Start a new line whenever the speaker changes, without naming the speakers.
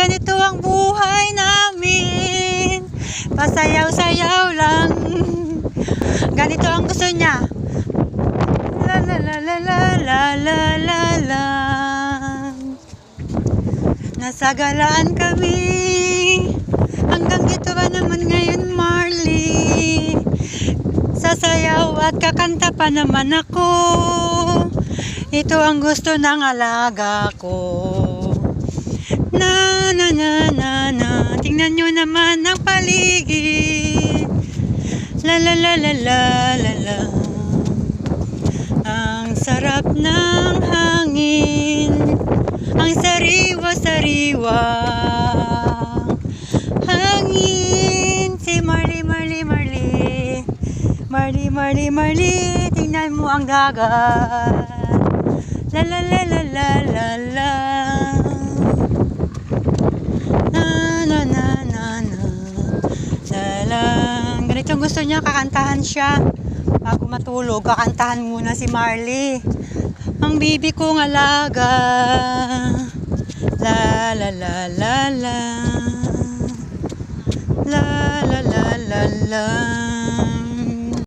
ganito ang buhay namin, pasayaw-sayaw lang. Ganito ang gusto niya. La la la la la la la la la. Nasagalaan kami. Hanggang dito ba naman ngayon, Marley? Sasayaw at kakanta pa naman ako. Ito ang gusto ng alaga ko. Na na na na na. Tingnan nyo naman ang paligid. La la la la la la la. Ang sarap ng hangin. Ang sariwa-sariwa hangin. Si Marley, Marley, Marley. Marley, Marley, Marley. Tingnan mo ang dagat. La la la la la la la. Na na na na na. La la. Ganito gusto niya, kakantahan siya. Bago matulog, kakantahan muna si Marley. Ang bibi kong alaga. La la la la la. La la la la la.